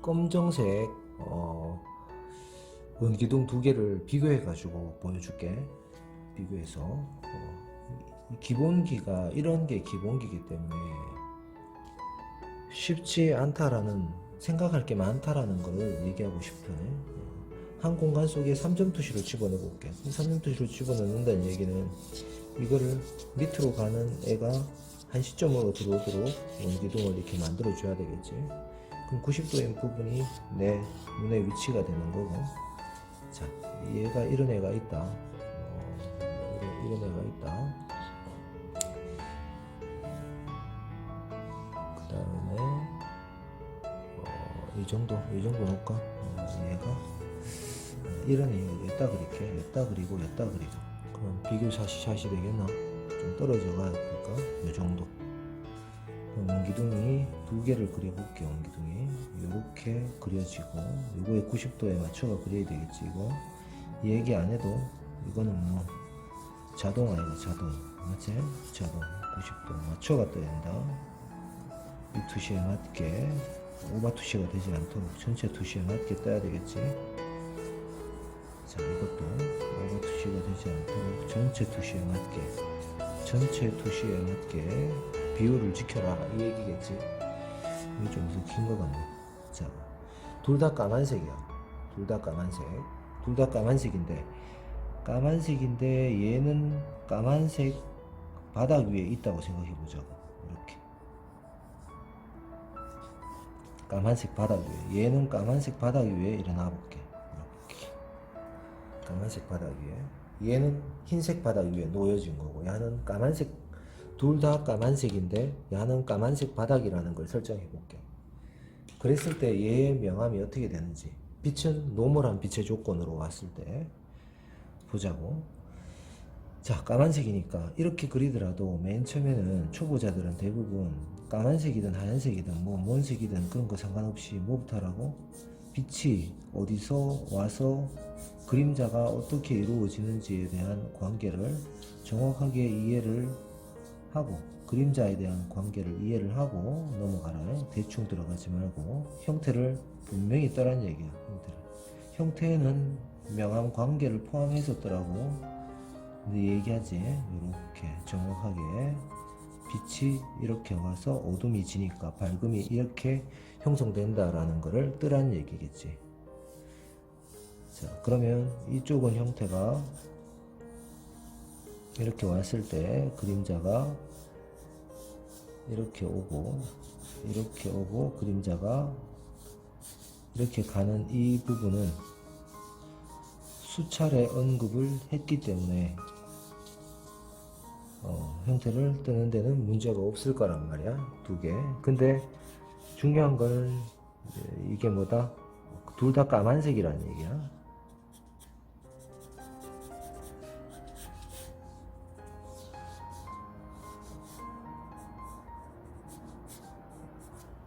검정색 원기둥 두 개를 비교해 가지고 보여줄게. 비교해서 기본기가 이런 게 기본기이기 때문에 쉽지 않다라는, 생각할 게 많다라는 걸 얘기하고 싶은, 한 공간 속에 3점 투시를 집어넣어 볼게. 3점 투시를 집어넣는다는 얘기는 이거를 밑으로 가는 애가 한 시점으로 들어오도록 원기둥을 이렇게 만들어 줘야 되겠지. 그럼 90도인 부분이 내 눈의 위치가 되는 거고, 자, 얘가 이런 애가 있다. 이런 애가 있다. 그 다음에 이 정도 놓을까? 얘가 이런 애 여기다 그릴게. 여기다 그리고 여기다 그리고. 그럼 비교 샷이 되겠나? 좀 떨어져 가야 될까? 이 정도. 원기둥이 두 개를 그려볼게. 원기둥이 이렇게 그려지고, 이거에 90도에 맞춰가 그려야 되겠지. 이거 얘기 안 해도 이거는 뭐 자동 아이가 자동, 맞지? 자동 90도 맞춰가 떠야 된다. 이 투시에 맞게, 오버 투시가 되지 않도록 전체 투시에 맞게 떠야 되겠지. 자, 이것도 오버 투시가 되지 않도록 전체 투시에 맞게 비율을 지켜라, 이 얘기겠지. 이게 좀 무슨 긴 거 같네. 자, 둘 다 까만색이야. 둘 다 까만색인데 얘는 까만색 바닥 위에 있다고 생각해 보자고. 이렇게 까만색 바닥 위에, 얘는 까만색 바닥 위에 일어나 볼게. 이렇게 까만색 바닥 위에, 얘는 흰색 바닥 위에 놓여진 거고, 얘는 까만색, 둘 다 까만색인데 얘는 까만색 바닥이라는 걸 설정해 볼게. 그랬을 때 얘의 명암이 어떻게 되는지, 빛은 노멀한 빛의 조건으로 왔을 때 보자고. 자, 까만색이니까 이렇게 그리더라도 맨 처음에는 초보자들은 대부분 까만색이든 하얀색이든 뭐 뭔 색이든 그런 거 상관없이 뭐부터 하라고? 빛이 어디서 와서 그림자가 어떻게 이루어지는지에 대한 관계를 정확하게 이해를 하고, 그림자에 대한 관계를 이해를 하고 넘어가라. 대충 들어가지 말고 형태를 분명히 떠란 얘기야. 형태는 명암 관계를 포함해서 떠라고 근데 얘기하지. 이렇게 정확하게 빛이 이렇게 와서 어둠이 지니까 밝음이 이렇게 형성된다라는 거를 뜨란 얘기겠지. 자, 그러면 이쪽은 형태가 이렇게 왔을 때 그림자가 이렇게 오고 그림자가 이렇게 가는 이 부분은 수차례 언급을 했기 때문에 형태를 뜨는 데는 문제가 없을 거란 말이야. 두 개. 근데 중요한 거는 이게 뭐다? 둘 다 까만색이라는 얘기야.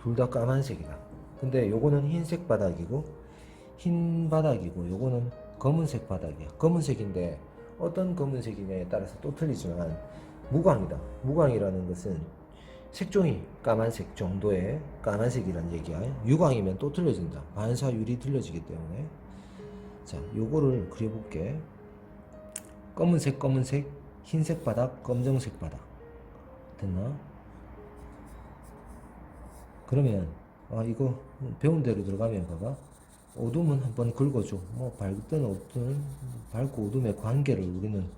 둘 다 까만색이다. 근데 요거는 흰색 바닥이고 요거는 검은색 바닥이야. 검은색인데 어떤 검은색이냐에 따라서 또 틀리지만 무광이다. 무광이라는 것은 색종이 까만색 정도의 까만색이란 얘기야. 유광이면 또 틀려진다. 반사율이 틀려지기 때문에. 자, 요거를 그려볼게. 검은색, 흰색 바닥, 검정색 바닥. 됐나? 그러면 이거 배운 대로 들어가면 봐봐. 어둠은 한번 긁어줘. 뭐 밝든 어두운, 밝고 어둠의 관계를 우리는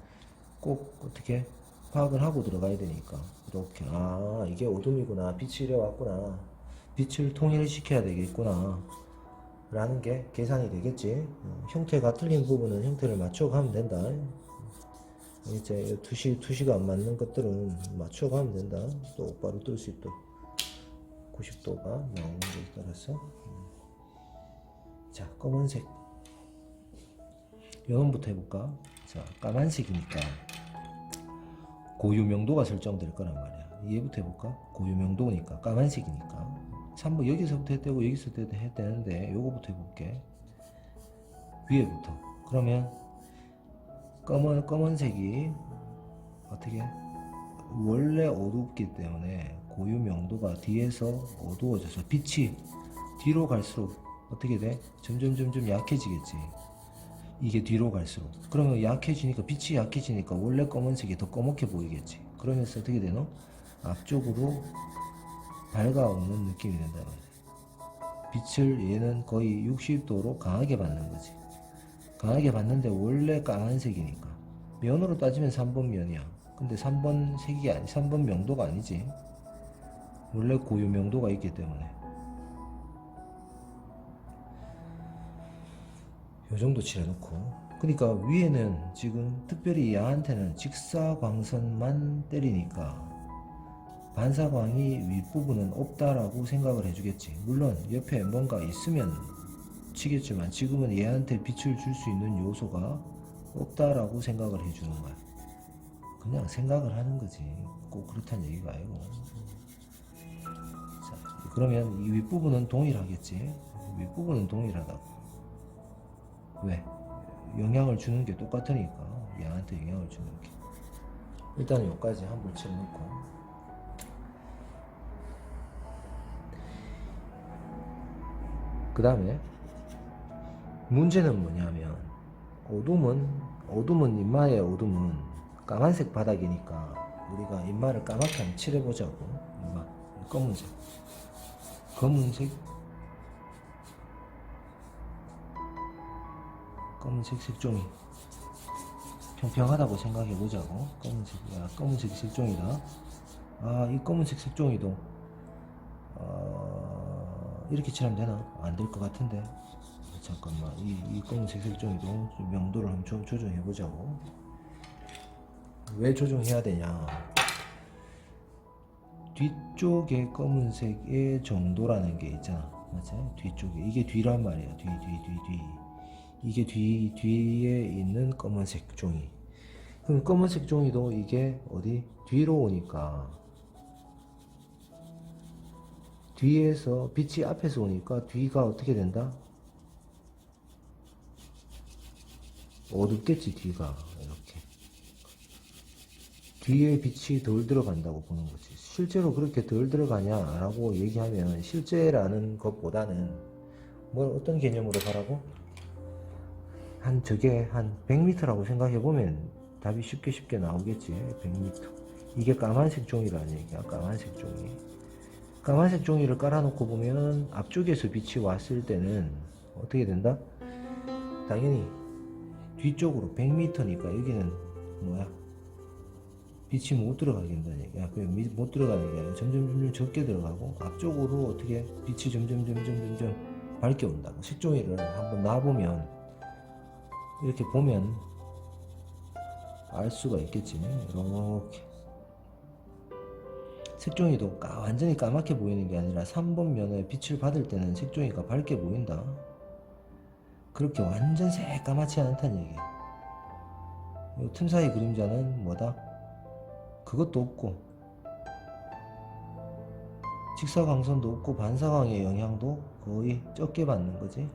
꼭 어떻게 파악을 하고 들어가야 되니까. 이렇게 이게 어둠이구나, 빛이 이래 왔구나, 빛을 통일시켜야 되겠구나 라는 게 계산이 되겠지. 형태가 틀린 부분은 형태를 맞춰가면 된다. 이제 투시가 안 맞는 것들은 맞춰가면 된다. 똑바로 뜰 수 있도록 90도가 나오는 것에 따라서. 자, 검은색 요놈부터 해볼까? 자, 까만색이니까 고유명도가 설정될 거란 말이야. 얘부터 해볼까? 고유명도니까 까만색이니까 3번 여기서부터 했대고 여기서부터 해야 되는데 요거부터 해볼게. 위에부터. 그러면 검은색이 어떻게 원래 어둡기 때문에 고유 명도가 뒤에서 어두워져서 빛이 뒤로 갈수록 어떻게 돼? 점점 약해지겠지. 이게 뒤로 갈수록. 그러면 약해지니까, 빛이 약해지니까 원래 검은색이 더 검게 보이겠지. 그러면서 어떻게 되노? 앞쪽으로 밝아오는 느낌이 된다 말이야. 빛을 얘는 거의 60도로 강하게 받는 거지. 강하게 받는데 원래 까만색이니까. 면으로 따지면 3번 면이야. 근데 3번 색이 아니, 3번 명도가 아니지. 원래 고유 명도가 있기 때문에. 요 정도 칠해놓고. 그러니까 위에는 지금 특별히 얘한테는 직사광선만 때리니까 반사광이 윗부분은 없다라고 생각을 해주겠지. 물론 옆에 뭔가 있으면 치겠지만 지금은 얘한테 빛을 줄 수 있는 요소가 없다라고 생각을 해주는 거야. 그냥 생각을 하는 거지. 꼭 그렇다는 얘기가 아니고. 자, 그러면 이 윗부분은 동일하겠지. 윗부분은 동일하다고. 왜? 영향을 주는 게 똑같으니까. 얘한테 영향을 주는 게. 일단 여기까지 한번 칠해놓고. 그 다음에 문제는 뭐냐면 어둠은 인마의 어둠은 까만색 바닥이니까 우리가 인마를 까맣게 한번 칠해보자고. 인마 검은색 색종이 평평하다고 생각해보자고. 검은색 색종이다. 이 검은색 색종이도 이렇게 칠하면 되나? 안 될 것 같은데. 잠깐만, 이 검은색 색종이도 좀 명도를 한번 조정해보자고. 왜 조정해야 되냐? 뒤쪽에 검은색의 정도라는 게 있잖아. 맞지? 뒤쪽에. 이게 뒤란 말이야. 뒤. 이게 뒤에 있는 검은색 종이. 그럼 검은색 종이도 이게 어디? 뒤로 오니까. 뒤에서 빛이 앞에서 오니까 뒤가 어떻게 된다? 어둡겠지. 뒤가 이렇게 뒤에 빛이 덜 들어간다고 보는 거지. 실제로 그렇게 덜 들어가냐라고 얘기하면 실제라는 것보다는 어떤 개념으로 가라고? 저게 한 100m라고 생각해보면 답이 쉽게 나오겠지. 100m. 이게 까만색 종이라는 얘기야. 까만색 종이. 까만색 종이를 깔아놓고 보면 앞쪽에서 빛이 왔을 때는 어떻게 된다? 당연히 뒤쪽으로 100m니까 여기는 뭐야? 빛이 못 들어가게 된다는 얘기야. 못 들어가는 게 아니라 점점 적게 들어가고 앞쪽으로 어떻게 빛이 점점 밝게 온다고. 색종이를 한번 놔보면 이렇게 보면 알 수가 있겠지. 이렇게 색종이도 완전히 까맣게 보이는 게 아니라 3번 면에 빛을 받을 때는 색종이가 밝게 보인다. 그렇게 완전 새까맣지 않다는 얘기야. 이 틈 사이 그림자는 뭐다? 그것도 없고 직사광선도 없고 반사광의 영향도 거의 적게 받는 거지.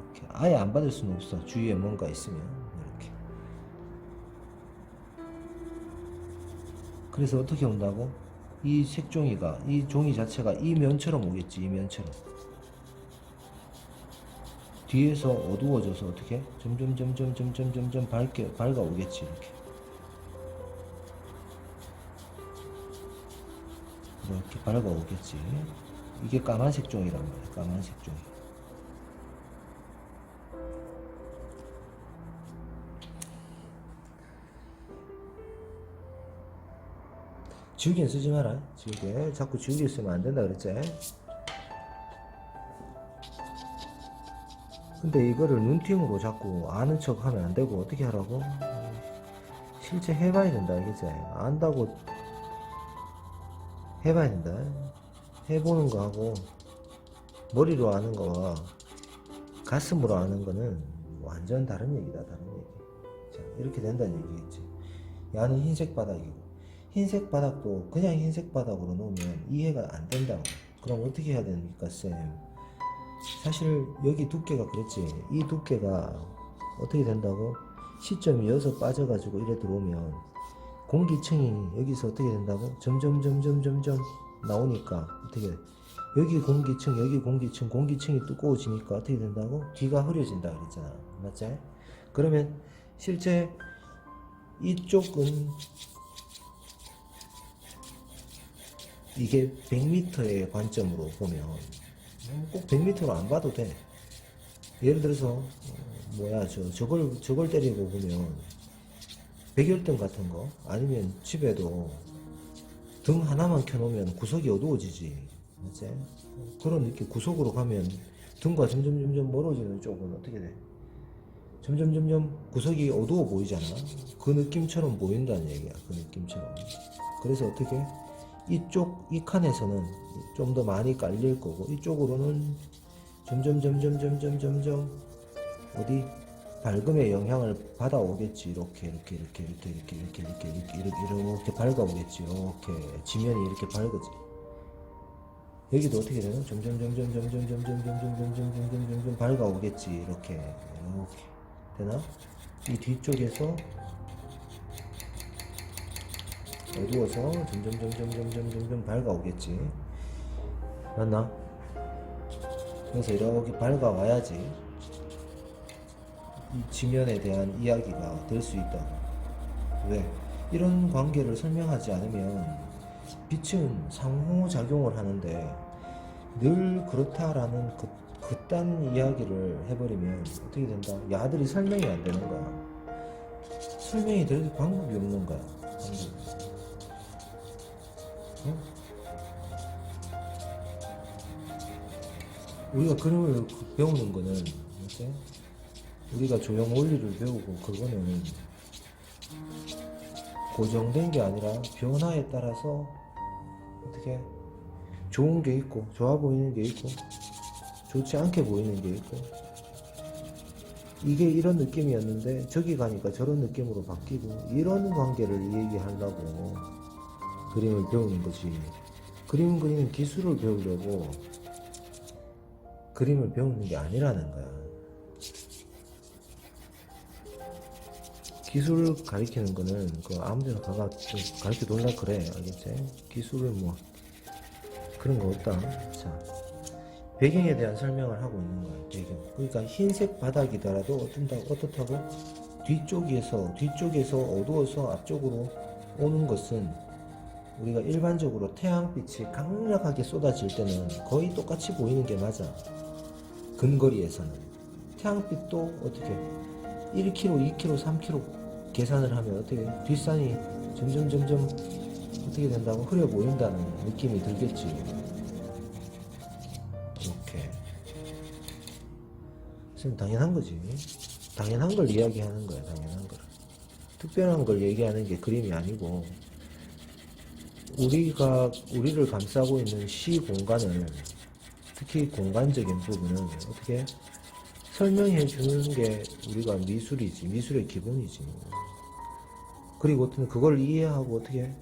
이렇게 아예 안 받을 수는 없어. 주위에 뭔가 있으면. 이렇게. 그래서 어떻게 온다고? 이 색종이가, 이 종이 자체가 이 면처럼 오겠지. 이 면처럼. 뒤에서 어두워져서 어떻게? 점점 밝아오겠지. 이렇게 밝아오겠지. 이게 까만색 종이란 말이야. 까만색 종이. 지우개는 쓰지 마라. 지우개. 자꾸 지우개 쓰면 안 된다 그랬지? 근데 이거를 눈팅으로 자꾸 아는 척 하면 안 되고 어떻게 하라고? 실제 해봐야 된다. 알겠지? 안다고 해봐야 된다. 해보는 거하고 머리로 아는 거와 가슴으로 아는 거는 완전 다른 얘기다. 다른 얘기. 자, 이렇게 된다는 얘기겠지. 야는 흰색 바닥이고 흰색 바닥도 그냥 흰색 바닥으로 놓으면 이해가 안 된다고. 그럼 어떻게 해야 됩니까, 쌤? 사실 여기 두께가 그랬지. 이 두께가 어떻게 된다고? 시점이 여기서 빠져가지고 이래 들어오면 공기층이 여기서 어떻게 된다고? 점점 나오니까 어떻게 돼? 여기 공기층, 여기 공기층, 공기층이 두꺼워지니까 어떻게 된다고? 뒤가 흐려진다 그랬잖아. 맞지? 그러면 실제 이쪽은 이게 100m의 관점으로 보면 꼭 100m로 안 봐도 돼. 예를 들어서 저걸 때리고 보면 백열등 같은 거 아니면 집에도 등 하나만 켜놓으면 구석이 어두워지지. 맞지? 그런 느낌. 구석으로 가면 등과 점점 멀어지는 쪽은 어떻게 돼? 점점 구석이 어두워 보이잖아. 그 느낌처럼 보인다는 얘기야. 그 느낌처럼. 그래서 어떻게? 이쪽 이 칸에서는 좀 더 많이 깔릴 거고 이쪽으로는 점점 어디 밝음의 영향을 받아오겠지. 이렇게 밝아오겠지. 이렇게 지면이 이렇게 밝아지. 여기도 어떻게 되나? 점점 밝아오겠지. 이렇게 되나? 이 뒤쪽에서 어두워서 점점 밝아오겠지. 맞나? 그래서 이렇게 밝아와야지 이 지면에 대한 이야기가 될 수 있다. 왜? 이런 관계를 설명하지 않으면 빛은 상호작용을 하는데 늘 그렇다라는 그딴 이야기를 해버리면 어떻게 된다? 야들이 설명이 안 되는 거야. 설명이 될 방법이 없는 거야. 어? 우리가 그림을 배우는 거는 뭐지? 우리가 조형 원리를 배우고 그거는 고정된 게 아니라 변화에 따라서 어떻게 좋은 게 있고 좋아 보이는 게 있고 좋지 않게 보이는 게 있고 이게 이런 느낌이었는데 저기 가니까 저런 느낌으로 바뀌고 이런 관계를 얘기하려고 그림을 배우는 거지. 그림 그리는 기술을 배우려고 그림을 배우는 게 아니라는 거야. 기술을 가리키는 거는 아무데나 가가 좀 가르쳐 놀라 그래. 알겠지? 기술을 뭐 그런 거 없다. 자, 배경에 대한 설명을 하고 있는 거야. 배경. 그러니까 흰색 바닥이더라도 어떻다고? 뒤쪽에서 어두워서 앞쪽으로 오는 것은 우리가 일반적으로 태양빛이 강력하게 쏟아질 때는 거의 똑같이 보이는 게 맞아. 근거리에서는. 태양빛도 어떻게 1km, 2km, 3km 계산을 하면 어떻게 뒷산이 점점 어떻게 된다고 흐려 보인다는 느낌이 들겠지. 이렇게. 지금 당연한 거지. 당연한 걸 이야기하는 거야. 당연한 걸. 특별한 걸 얘기하는 게 그림이 아니고 우리를 감싸고 있는 시 공간을 특히 공간적인 부분은 어떻게 설명해 주는 게 우리가 미술이지. 미술의 기본이지. 그리고 어떤 그걸 이해하고 어떻게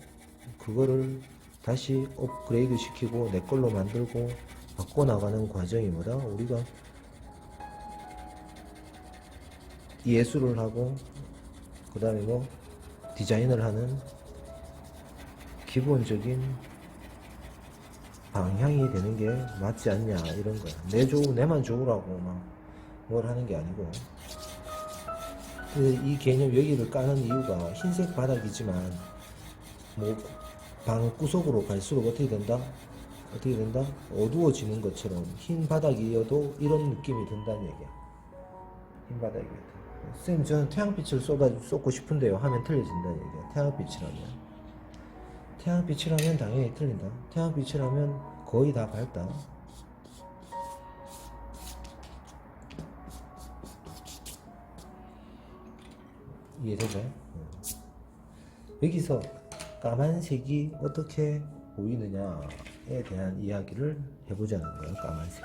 그거를 다시 업그레이드 시키고 내 걸로 만들고 바꿔나가는 과정이 뭐다? 우리가 예술을 하고 그 다음에 뭐 디자인을 하는 기본적인 방향이 되는 게 맞지 않냐 이런 거야. 내만 좋으라고 막 뭘 하는 게 아니고. 이 개념 여기를 까는 이유가 흰색 바닥이지만 뭐 방구석으로 갈수록 어떻게 된다? 어두워지는 것처럼 흰 바닥이어도 이런 느낌이 든다는 얘기야. 흰 바닥이어도. 선생님 저는 태양빛을 쏟고 싶은데요 하면 틀려진다는 얘기야. 태양빛이라면 당연히 틀린다. 태양빛이라면 거의 다 밝다. 이해되죠? 여기서 까만색이 어떻게 보이느냐에 대한 이야기를 해보자는 거예요. 까만색.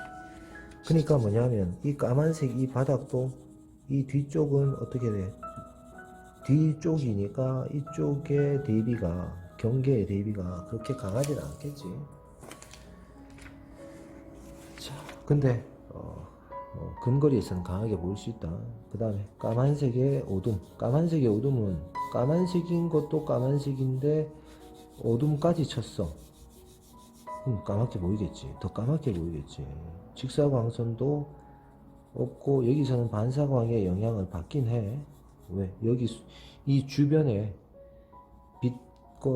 그러니까 뭐냐면 이 까만색 이 바닥도 이 뒤쪽은 어떻게 돼? 뒤쪽이니까 이쪽의 대비가 경계의 대비가 그렇게 강하지는 않겠지. 자, 근데 근거리에서는 강하게 보일 수 있다. 그 다음에 까만색의 어둠. 까만색의 어둠은 까만색인 것도 까만색인데 어둠까지 쳤어. 까맣게 보이겠지. 더 까맣게 보이겠지. 직사광선도 없고 여기서는 반사광의 영향을 받긴 해. 왜? 여기 이 주변에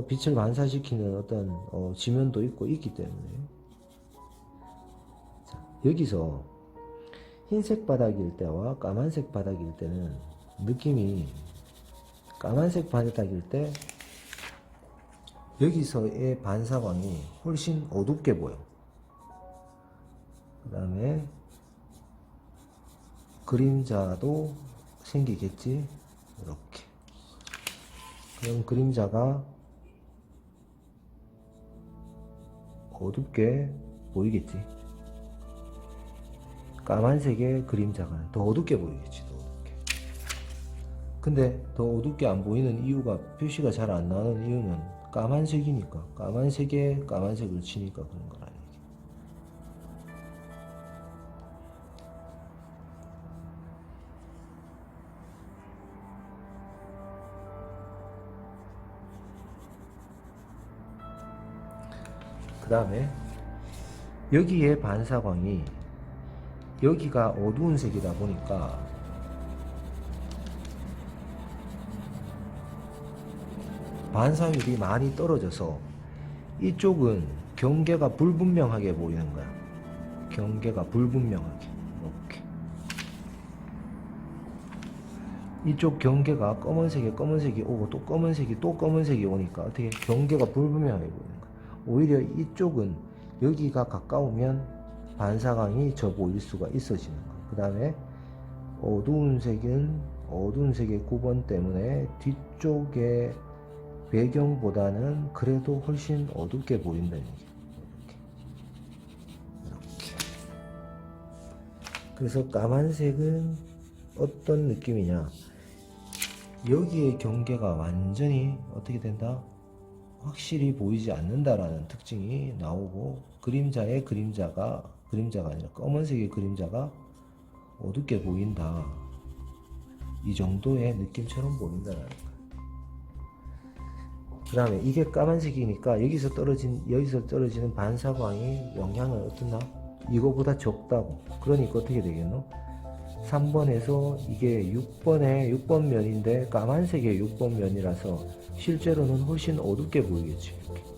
빛을 반사시키는 어떤 지면도 있기 때문에. 자, 여기서 흰색 바닥일 때와 까만색 바닥일 때는 느낌이, 까만색 바닥일 때 여기서의 반사광이 훨씬 어둡게 보여. 그 다음에 그림자도 생기겠지. 이렇게. 그럼 그림자가 어둡게 보이겠지. 까만색의 그림자가 더 어둡게 보이겠지. 더 어둡게. 근데 더 어둡게 안 보이는 이유가, 표시가 잘 안 나오는 이유는 까만색이니까, 까만색에 까만색을 치니까 그런 거라. 그 다음에 여기에 반사광이, 여기가 어두운 색이다 보니까 반사율이 많이 떨어져서 이쪽은 경계가 불분명하게 보이는 거야. 경계가 불분명하게. 이렇게. 이쪽 경계가 검은색이 오고 또 검은색이 오니까 어떻게 경계가 불분명하게 보이는 거야. 오히려 이쪽은 여기가 가까우면 반사광이 져 보일 수가 있어지는 거야. 그 다음에 어두운 색의 구번 때문에 뒤쪽의 배경보다는 그래도 훨씬 어둡게 보인다는 얘기야. 이렇게. 그래서 까만색은 어떤 느낌이냐, 여기의 경계가 완전히 어떻게 된다? 확실히 보이지 않는다라는 특징이 나오고, 그림자가 아니라 검은색의 그림자가 어둡게 보인다, 이 정도의 느낌처럼 보인다라는 거야. 그 다음에 이게 까만색이니까 여기서 떨어지는 반사광이 영향을 어떻나? 이거보다 적다고. 그러니까 어떻게 되겠노? 3번에서 이게 6번 면인데 까만색의 6번 면이라서 실제로는 훨씬 어둡게 보이겠지. 이렇게.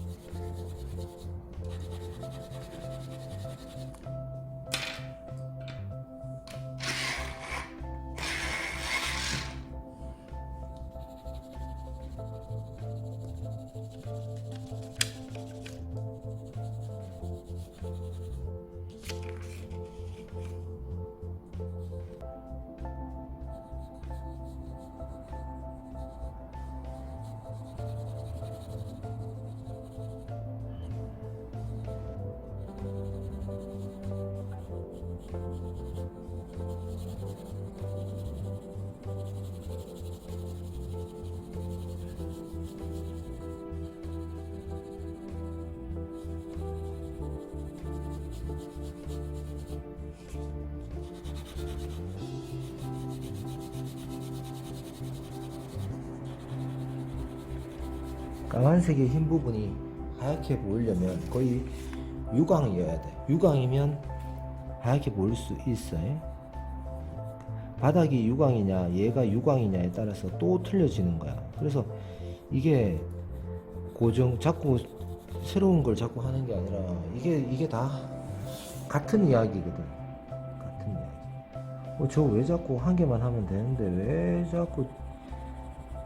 까만색의 흰 부분이 하얗게 보이려면 거의 유광이어야 돼. 유광이면 하얗게 보일 수 있어요. 바닥이 유광이냐 얘가 유광이냐에 따라서 또 틀려지는 거야. 그래서 이게 자꾸 새로운 걸 자꾸 하는 게 아니라 이게 다 같은 이야기거든. 같은 이야기. 저 왜 자꾸 한 개만 하면 되는데 왜 자꾸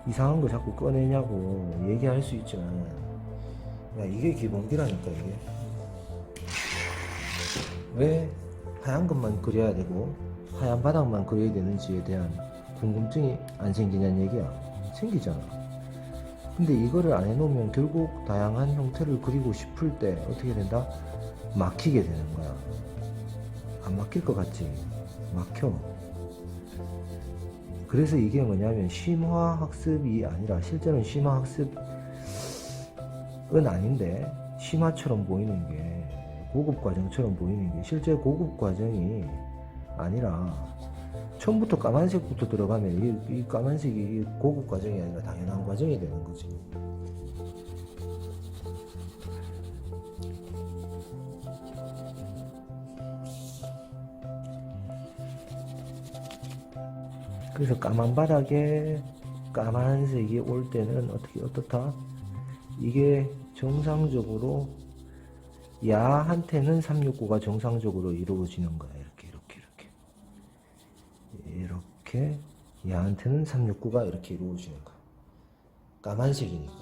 이상한 거 자꾸 꺼내냐고 얘기할 수 있지만, 야, 이게 기본기라니까. 이게 왜 하얀 것만 그려야 되고 하얀 바닥만 그려야 되는지에 대한 궁금증이 안 생기냐는 얘기야. 생기잖아. 근데 이거를 안 해놓으면 결국 다양한 형태를 그리고 싶을 때 어떻게 된다? 막히게 되는 거야. 안 막힐 것 같지? 막혀. 그래서 이게 뭐냐면 심화학습이 아니라, 실제로는 심화학습은 아닌데 심화처럼 보이는 게, 고급과정처럼 보이는 게, 실제 고급과정이 아니라 처음부터 까만색부터 들어가면 이 까만색이 고급 과정이 아니라 당연한 과정이 되는 거지. 그래서 까만 바닥에 까만색이 올 때는 어떻다? 이게 정상적으로 야한테는 369가 정상적으로 이루어지는 거야. 이렇게 야한테는 369가 이렇게 이루어지는 거야. 까만색이니까.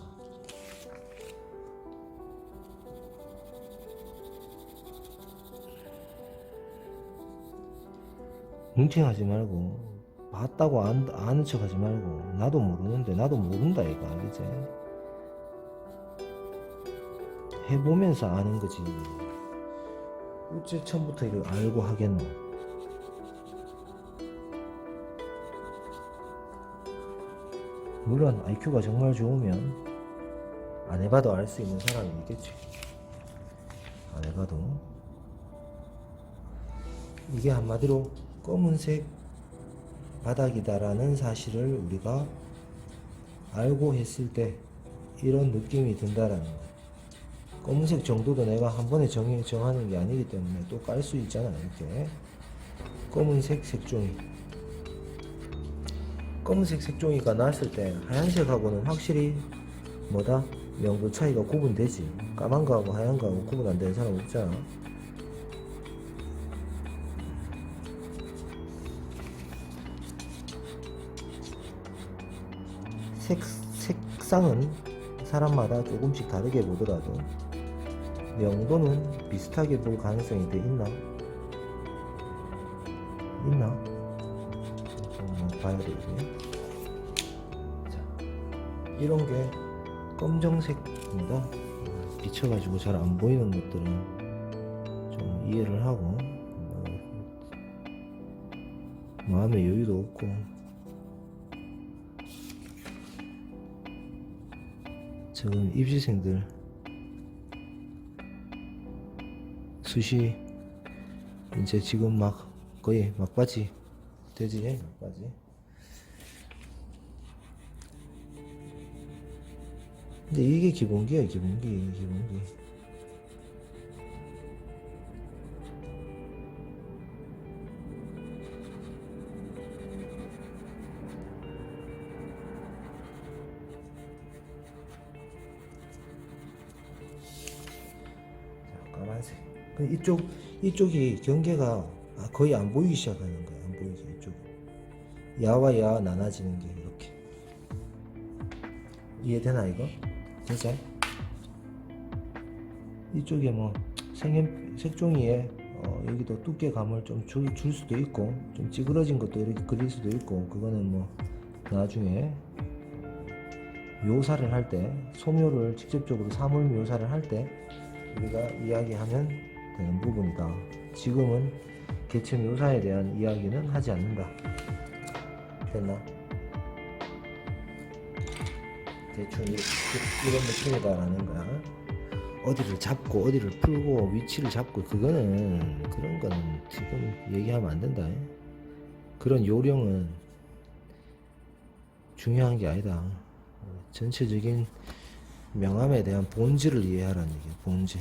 뭉팅하지 말고 봤다고 아는 척 하지 말고 나도 모르는데 나도 모른다 이거 알겠지? 해보면서 아는 거지. 어째 처음부터 이걸 알고 하겠노? 물론 IQ가 정말 좋으면 안 해봐도 알 수 있는 사람이 있겠지. 안 해봐도. 이게 한마디로 검은색 바닥이다라는 사실을 우리가 알고 했을 때 이런 느낌이 든다라는 거. 검은색 정도도 내가 한 번에 정하는 게 아니기 때문에 또 깔 수 있잖아. 이렇게 검은색 색종이, 검은색 색종이가 나왔을 때 하얀색하고는 확실히 뭐다? 명도 차이가 구분되지. 까만 거하고 하얀 거하고 구분 안 되는 사람 없잖아. 색상은 사람마다 조금씩 다르게 보더라도 명도는 비슷하게 볼 가능성이 있나? 좀 봐야 되겠네. 자, 이런 게 검정색입니다. 비쳐가지고 잘 안 보이는 것들은 좀 이해를 하고 마음의 여유도 없고 지금 입시생들 수시 이제 지금 막 거의 막바지 되지. 막바지. 근데 이게 기본기야. 기본기. 자, 까만색. 이쪽이 경계가 거의 안 보이기 시작하는 거야. 안 보이지. 이쪽 야와 야 나눠지는 게 이렇게. 이해되나 이거? 진짜? 이쪽에 뭐 색종이에 여기도 두께감을 좀 줄 수도 있고 좀 찌그러진 것도 이렇게 그릴 수도 있고 그거는 뭐 나중에 묘사를 할 때 소묘를 직접적으로 사물 묘사를 할 때 우리가 이야기하면 되는 부분이다. 지금은 개체 묘사에 대한 이야기는 하지 않는다. 됐나? 대충 이런 느낌이다라는 거야. 어디를 잡고 어디를 풀고 위치를 잡고 그런 거는 지금 얘기하면 안 된다. 그런 요령은 중요한 게 아니다. 전체적인 명암에 대한 본질을 이해하라는 얘기야. 본질.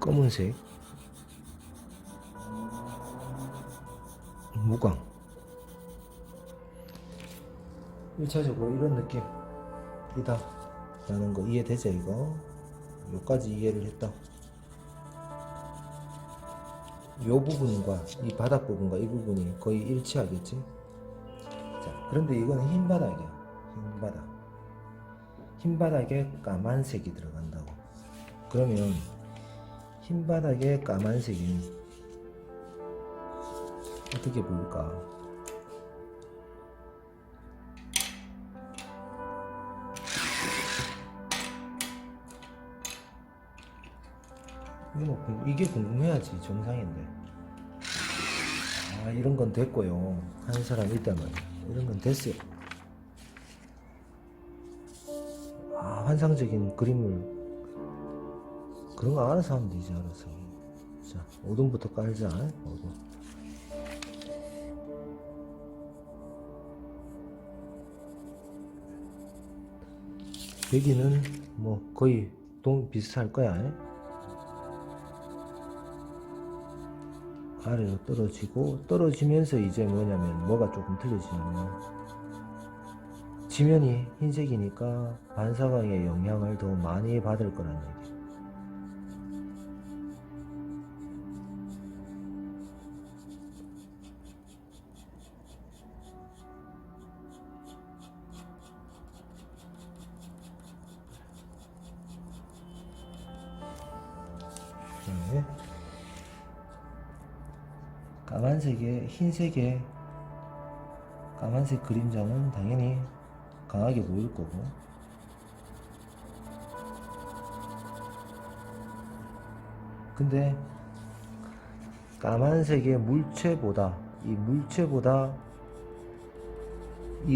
검은색 무광 1차적으로 이런 느낌이다 라는 거 이해되죠? 이거 요까지 이해를 했다. 요 부분과 이 바닥 부분과 이 부분이 거의 일치하겠지. 자, 그런데 이거는 흰 바닥이야. 흰 바닥에 까만색이 들어간다고. 그러면 흰 바닥에 까만색인 어떻게 보일까? 이게 궁금해야지. 정상인데. 아, 이런 건 됐고요. 하는 사람 있단 말이야. 이런 건 됐어요. 아, 환상적인 그림을 그런 거 알아서 하면 되지. 알아서. 자, 어둠부터 깔자. 어둠. 여기는 뭐 거의 비슷할 거야. 아래로 떨어지고, 떨어지면서 이제 뭐냐면 뭐가 조금 틀려지냐면 지면이 흰색이니까 반사광의 영향을 더 많이 받을 거란 얘기. 네. 까만색에 흰색에 까만색 그림자는 당연히 강하게 보일 거고, 근데 까만색의 물체보다 이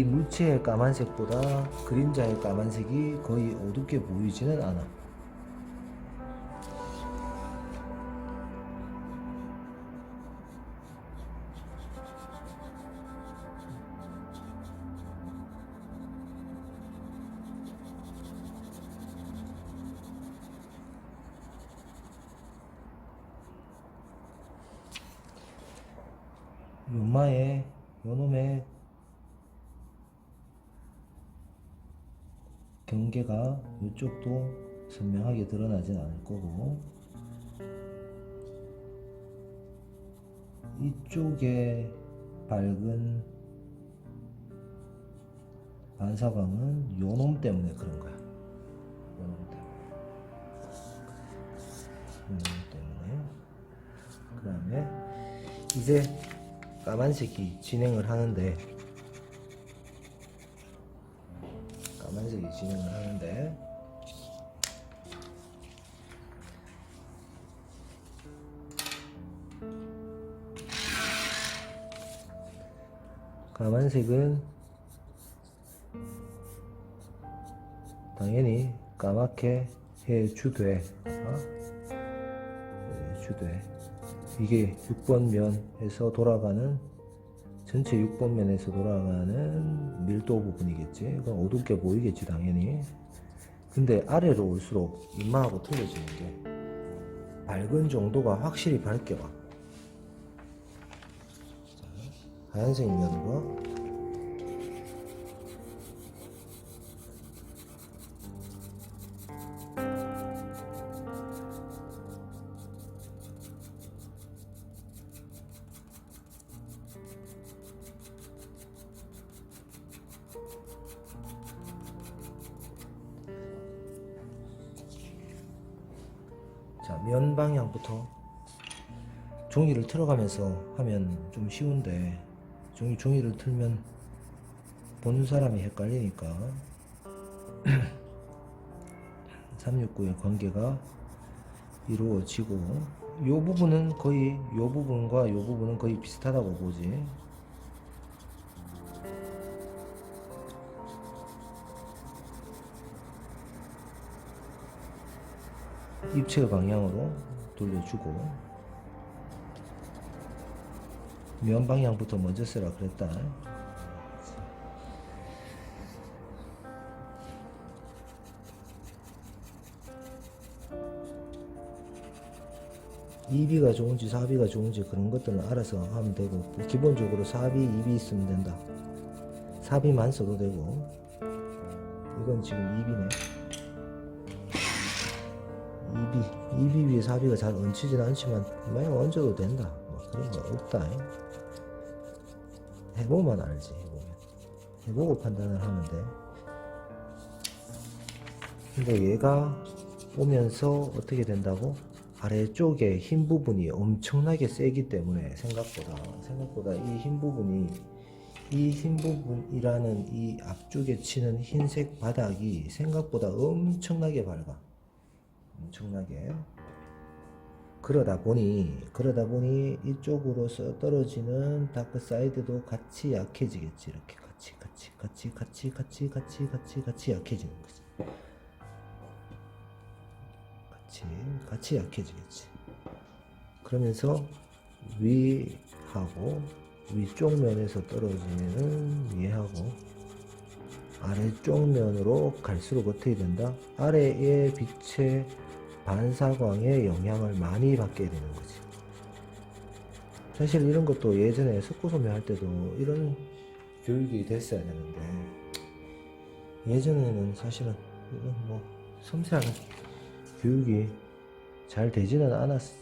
물체의 까만색보다 그림자의 까만색이 거의 어둡게 보이지는 않아. 요놈의 경계가 이쪽도 선명하게 드러나진 않을 거고, 이쪽에 밝은 반사광은 요놈 때문에 그런 거야. 요놈 때문에. 그 다음에 이제 까만색이 진행을 하는데, 까만색은 당연히 까맣게 해주되, 이게 6번 면에서 돌아가는, 전체 6번 면에서 돌아가는 밀도 부분이겠지. 그럼 어둡게 보이겠지 당연히. 근데 아래로 올수록 인마하고 틀려지는 게 밝은 정도가 확실히 밝게 와. 하얀색 면과 자, 면 방향부터 종이를 틀어가면서 하면 좀 쉬운데, 종이를 틀면 보는 사람이 헷갈리니까 369의 관계가 이루어지고, 요 부분은 거의 요 부분과 요 부분은 거의 비슷하다고 보지. 입체 방향으로 돌려주고, 면 방향부터 먼저 쓰라 그랬다. 이비가 좋은지 사비가 좋은지 그런 것들은 알아서 하면 되고, 기본적으로 사비, 이비 있으면 된다. 사비만 써도 되고, 이건 지금 이비네. 이비 위에 사비가 잘 얹히진 않지만 그냥 얹어도 된다. 뭐 그런 거 없다. 해보면 알지. 해보고 판단을 하면 돼. 근데 얘가 오면서 어떻게 된다고? 아래쪽에 흰 부분이 엄청나게 세기 때문에 생각보다 이 흰 부분이라는 이 앞쪽에 치는 흰색 바닥이 생각보다 엄청나게 밝아. 엄청나게. 그러다 보니 이쪽으로서 떨어지는 다크 사이드도 같이 약해지겠지. 이렇게 같이 약해지는 거지. 같이 약해지겠지. 그러면서 위하고 위쪽 면에서 떨어지면은 얘하고 아래쪽 면으로 갈수록 어떻게 된다? 아래의 빛의 반사광의 영향을 많이 받게 되는 거지. 사실 이런 것도 예전에 석고소묘 할 때도 이런 교육이 됐어야 되는데 예전에는 사실은 이런 뭐 섬세한 교육이 잘 되지는 않았어.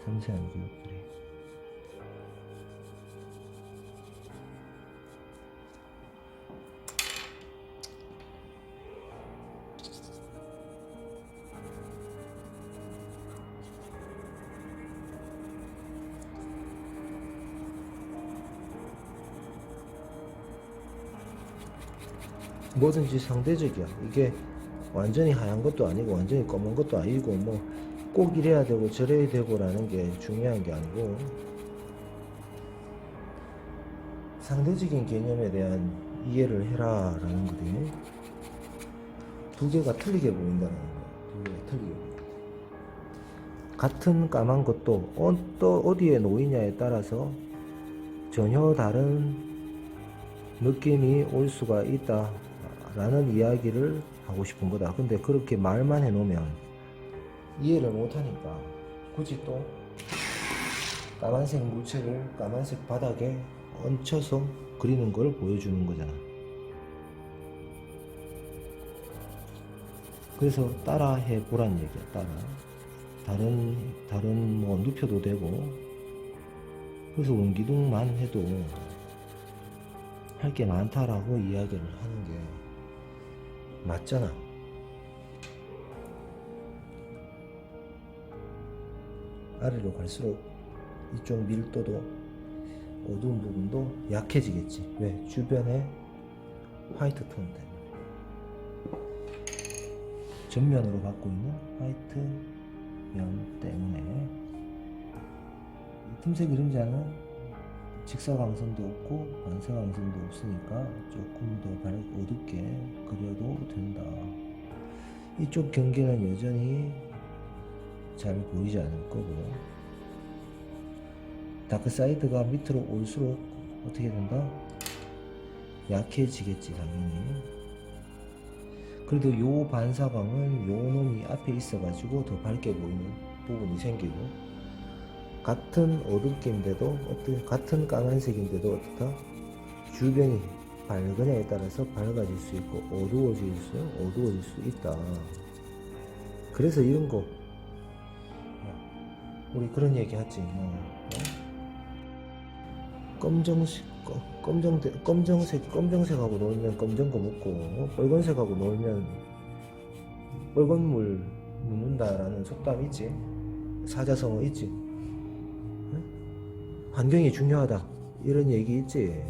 섬세한 교육들이. 뭐든지 상대적이야. 이게 완전히 하얀 것도 아니고 완전히 검은 것도 아니고 뭐 꼭 이래야 되고 저래야 되고 라는 게 중요한 게 아니고 상대적인 개념에 대한 이해를 해라 라는 거지. 두 개가 틀리게 보인다는 거야. 두 개가 틀리게 보인다. 같은 까만 것도 또 어디에 놓이냐에 따라서 전혀 다른 느낌이 올 수가 있다 라는 이야기를 하고 싶은 거다. 근데 그렇게 말만 해놓으면 이해를 못하니까 굳이 또 까만색 물체를 까만색 바닥에 얹혀서 그리는 걸 보여주는 거잖아. 그래서 따라 해보란 얘기야. 따라 다른 뭐 눕혀도 되고. 그래서 원기둥만 해도 할 게 많다라고 이야기를 하는 게 맞잖아. 아래로 갈수록 이쪽 밀도도 어두운 부분도 약해지겠지. 왜? 주변에 화이트 톤 때문에. 전면으로 갖고 있는 화이트 면 때문에. 틈새 그림자는 직사광선도 없고 반사광선도 없으니까 조금 더 어둡게 그려도 된다. 이쪽 경계는 여전히 잘 보이지 않을 거고, 다크사이드가 밑으로 올수록 어떻게 된다? 약해지겠지 당연히. 그래도 요 반사광은 요 놈이 앞에 있어 가지고 더 밝게 보이는 부분이 생기고, 같은 어둡게인데도 같은 까만색인데도 어떻다? 주변이 밝으냐에 따라서 밝아질 수 있고 어두워질 수 있다. 그래서 이런 거 우리 그런 얘기 하지. 검정색하고 놀면 검정 거 먹고 빨간색하고 놀면 빨간 물 묻는다라는 속담 있지. 사자성어 있지. 환경이 중요하다 이런 얘기 있지.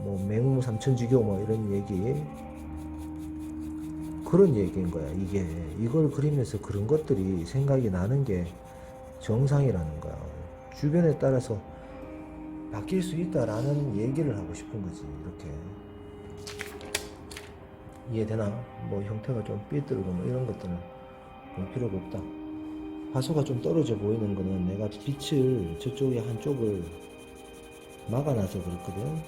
뭐 맹무 삼천지교 뭐 이런 얘기, 그런 얘기인 거야. 이걸 그리면서 그런 것들이 생각이 나는 게 정상이라는 거야. 주변에 따라서 바뀔 수 있다라는 얘기를 하고 싶은 거지. 이렇게 이해되나? 뭐 형태가 좀 삐뚤고 뭐 이런 것들은 볼 필요가 없다. 화소가 좀 떨어져 보이는 거는 내가 빛을 저쪽에 한쪽을 막아놔서 그렇거든.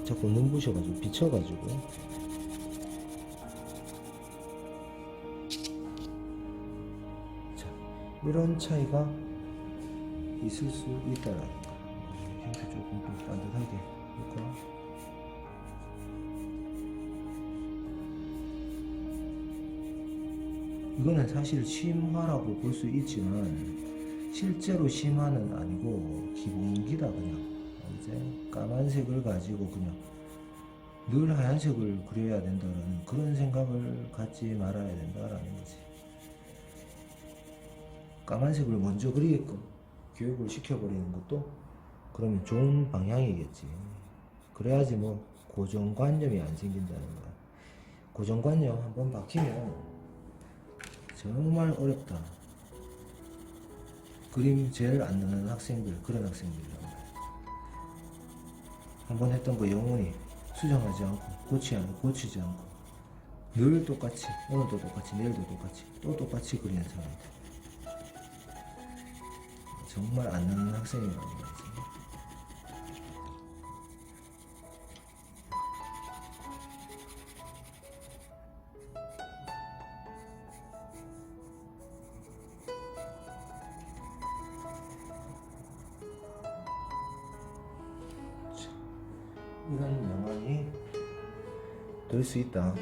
자꾸 눈부셔가지고 비쳐가지고. 자, 이런 차이가 있을 수 있다라는 거. 형태 조금 더 반듯하게 볼까? 이거는 사실 심화라고 볼 수 있지만 실제로 심화는 아니고 기본기다 그냥. 이제 까만색을 가지고 그냥 늘 하얀색을 그려야 된다는 그런 생각을 갖지 말아야 된다라는 거지. 까만색을 먼저 그리게끔 교육을 시켜버리는 것도 그러면 좋은 방향이겠지. 그래야지 뭐 고정관념이 안 생긴다는 거야. 고정관념 한번 박히면 정말 어렵다. 그림 제일 안 나는 학생들, 그런 학생들이란 말이야. 한번 했던 거 영원히 수정하지 않고 고치지 않고 늘 똑같이, 오늘도 똑같이, 내일도 똑같이, 또 똑같이 그리는 사람들. 정말 안 나는 학생이라는 거지. 이런 영향이 될 수 있다.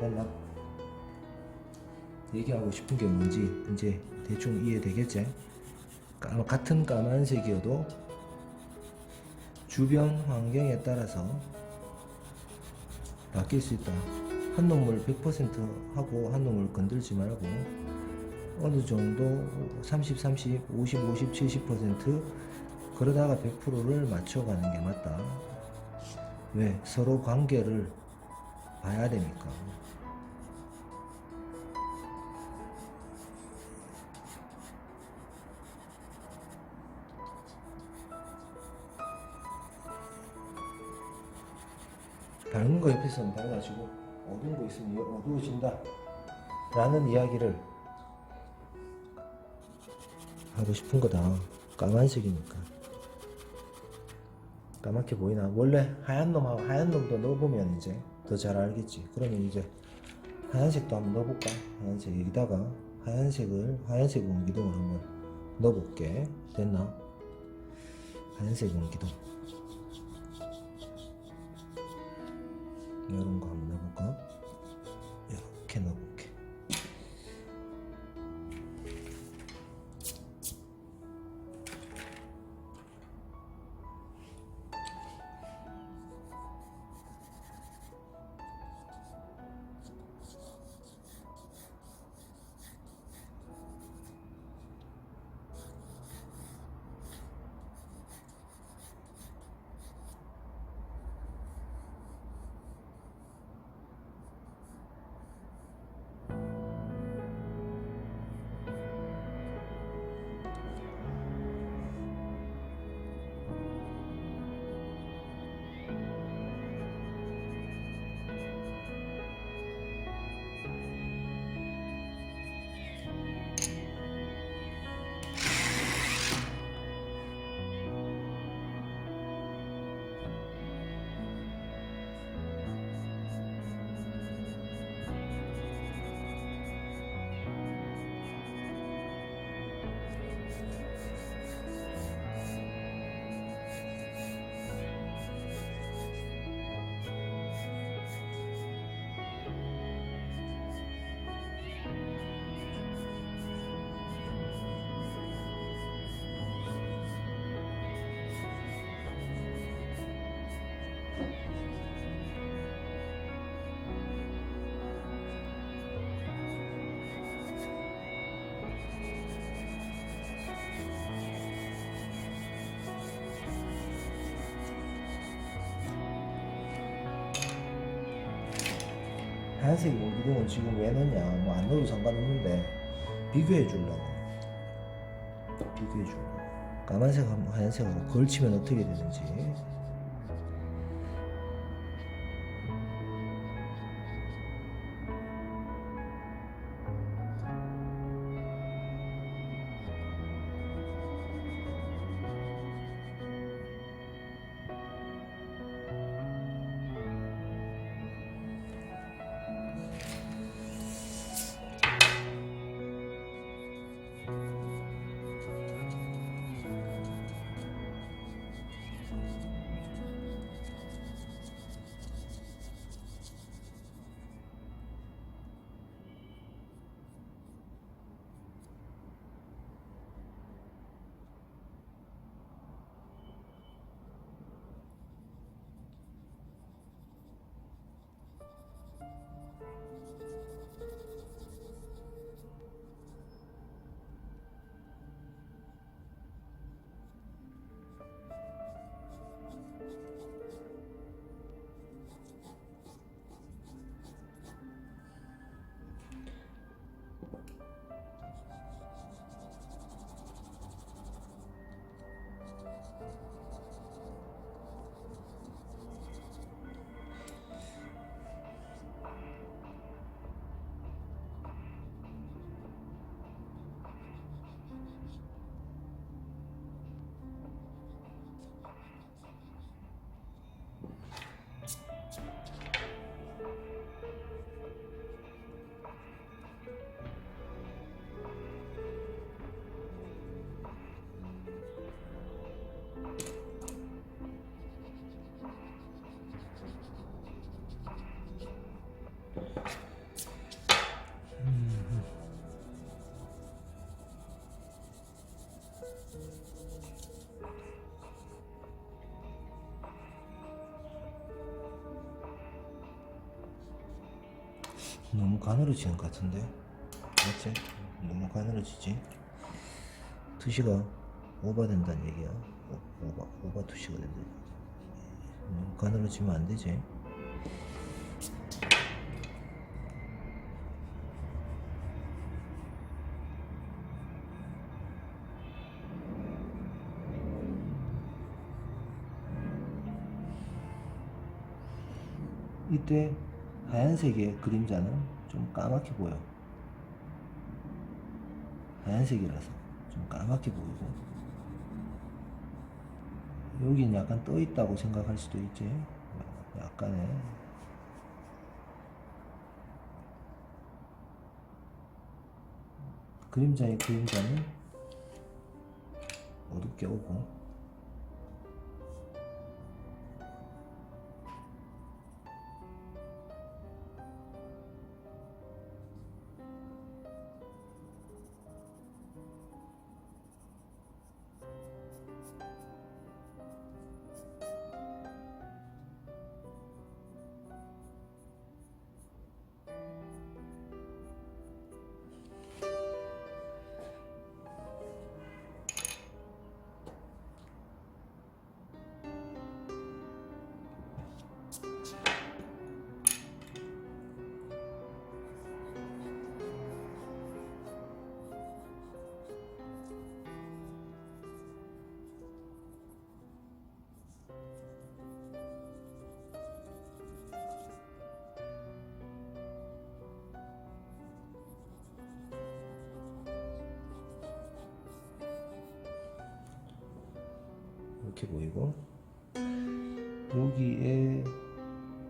됐나? 얘기하고 싶은 게 뭔지 이제 대충 이해되겠지? 같은 까만색이어도 주변 환경에 따라서 바뀔 수 있다. 한 놈을 100% 하고 한 놈을 건들지 말고 어느 정도 30, 30, 50, 50, 70% 그러다가 100%를 맞춰가는 게 맞다. 왜? 서로 관계를 봐야 되니까. 밝은 거 옆에서는 밝아지고 어두운 거 있으면 어두워진다 라는 이야기를 하고 싶은 거다. 까만색이니까 까맣게 보이나? 원래 하얀 놈하고 하얀 놈도 넣어보면 이제 더 잘 알겠지. 그러면 이제 하얀색도 한번 넣어볼까? 하얀색 여기다가 하얀색 원기둥을 한번 넣어볼게. 됐나? 하얀색 원기둥 이런 거 한번 넣어볼까? 이렇게 넣어볼게. 하얀색 원기둥을 지금 왜 넣냐? 뭐 안 넣어도 상관없는데 비교해 주려고. 까만색하고 하얀색하고 걸치면 어떻게 되는지. 너무 가늘어지는 것 같은데, 맞지? 너무 가늘어지지? 투시가 오버된다는 얘기야. 오버 투시가 된다. 너무 가늘어지면 안 되지. 이때 하얀색의 그림자는 좀 까맣게 보여. 하얀색이라서 좀 까맣게 보이고, 여긴 약간 떠 있다고 생각할 수도 있지. 약간의 그림자의 그림자는 어둡게 오고, 이렇게 보이고, 여기에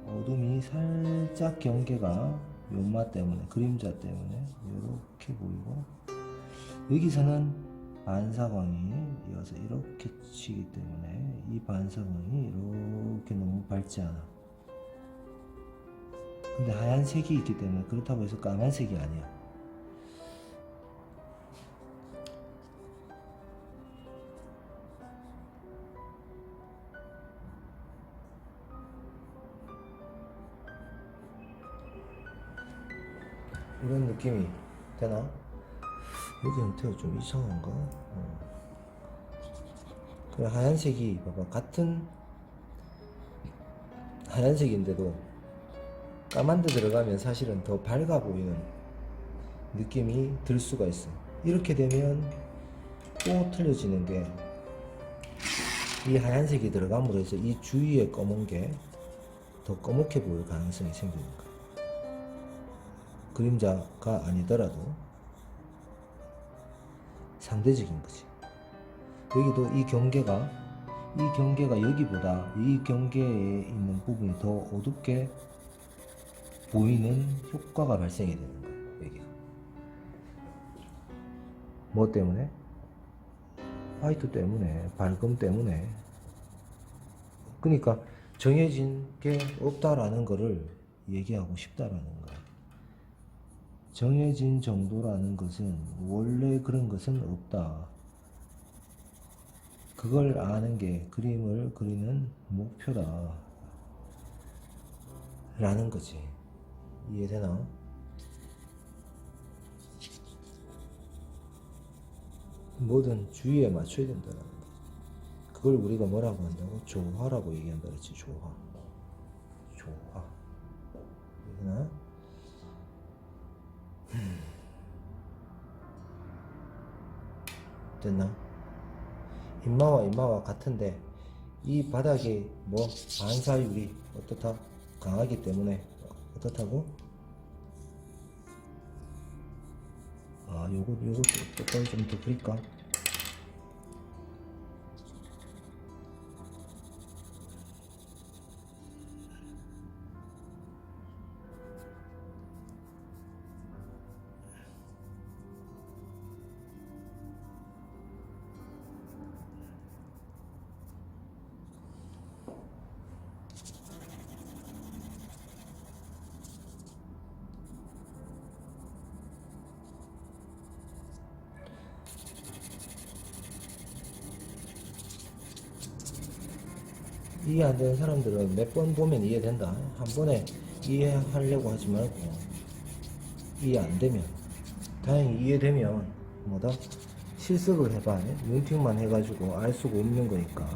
어둠이 살짝 경계가 연마 때문에, 그림자 때문에 이렇게 보이고, 여기서는 반사광이 이어서 이렇게 치기 때문에 이 반사광이 이렇게 너무 밝지 않아. 근데 하얀색이 있기 때문에 그렇다고 해서 까만색이 아니야. 이런 느낌이 되나? 여기 형태가 좀 이상한가? 그래, 하얀색이 봐봐, 같은 하얀색인데도 까만 데 들어가면 사실은 더 밝아 보이는 느낌이 들 수가 있어. 이렇게 되면 또 틀려지는 게, 이 하얀색이 들어감으로 해서 이 주위에 검은 게 더 검게 보일 가능성이 생기니까, 그림자가 아니더라도 상대적인 거지. 여기도 이 경계가 여기보다 이 경계에 있는 부분이 더 어둡게 보이는 효과가 발생이 되는 거예요. 여기가 뭐 때문에? 화이트 때문에, 밝음 때문에. 그러니까 정해진 게 없다라는 거를 얘기하고 싶다라는 거야. 정해진 정도라는 것은 원래 그런 것은 없다. 그걸 아는 게 그림을 그리는 목표다 라는 거지. 이해되나? 뭐든 주의에 맞춰야 된다는 거. 그걸 우리가 뭐라고 한다고? 조화라고 얘기한다 그랬지. 조화. 이해되나? 됐나? 인마와 같은데 이 바닥이 뭐 반사율이 어떻다? 강하기 때문에 어떻다고? 요거 똑바로 좀 더 그릴까? 이해 안 되는 사람들은 몇 번 보면 이해된다. 한 번에 이해하려고 하지 말고, 이해 안 되면, 다행히 이해되면 뭐다? 실습을 해봐. 눈팅만 해가지고 알 수가 없는 거니까.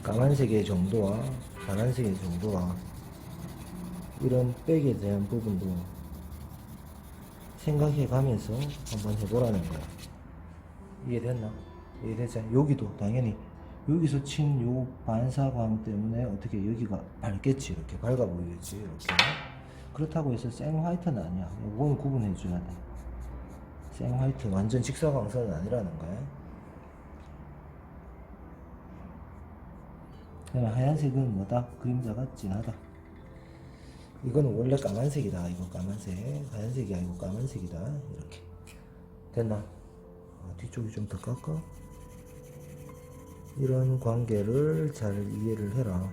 까만색의 정도와 파란색의 정도와 이런 백에 대한 부분도 생각해 가면서 한번 해보라는 거야. 이해됐나? 이해되지? 여기도 당연히 여기서 친 요 반사광 때문에 어떻게 여기가 밝겠지. 이렇게 밝아 보이겠지. 이렇게. 그렇다고 해서 생 화이트는 아니야. 이건 구분해 줘야 돼. 생 화이트 완전 직사광선은 아니라는 거야. 그러면 하얀색은 뭐다? 그림자가 진하다. 이거는 원래 까만색이다. 이거 까만색. 하얀색이 아니고 까만색이다. 이렇게. 됐나? 뒤쪽이 좀 더 깎아. 이런 관계를 잘 이해를 해라.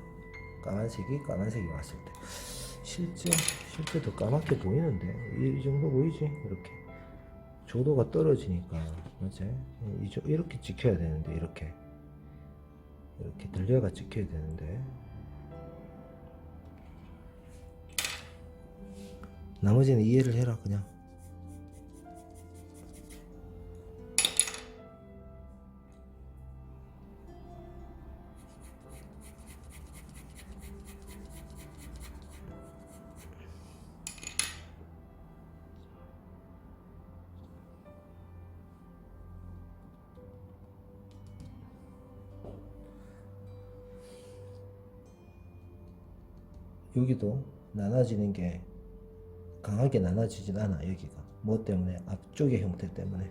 까만색이 왔을 때. 실제 더 까맣게 보이는데. 이 정도 보이지? 이렇게. 조도가 떨어지니까. 맞지? 이렇게 찍혀야 되는데, 이렇게 들려가 찍혀야 되는데. 나머지는 이해를 해라 그냥. 여기도 나눠지는 게 강하게 나눠지진 않아. 여기가 뭐 때문에? 앞쪽의 형태 때문에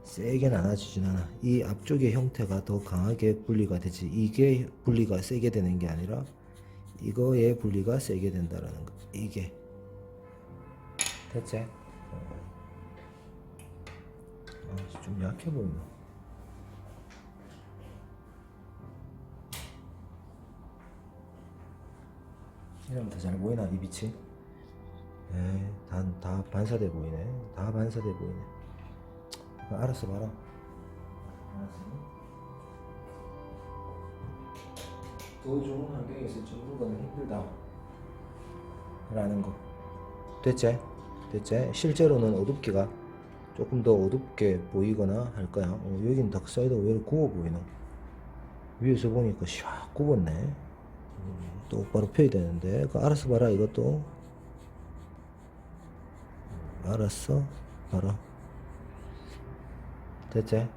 세게 나눠지진 않아. 이 앞쪽의 형태가 더 강하게 분리가 되지. 이게 분리가 세게 되는 게 아니라 이거의 분리가 세게 된다라는 거. 이게 됐지? 좀 약해 보이나? 이러면 더 잘 보이나? 이 빛이? 다 반사돼 보이네. 다 반사돼 보이네. 알았어 봐라. 더 좋은 환경에서 찍는 거는 힘들다 라는 거. 됐지? 실제로는 어둡기가 조금 더 어둡게 보이거나 할 거야. 여긴 덕사이드가 왜 이렇게 구워 보이노? 위에서 보니까 샥 굽었네. 똑바로 펴야 되는데. 알았어 봐라. 이것도 알았어 봐라. 됐지?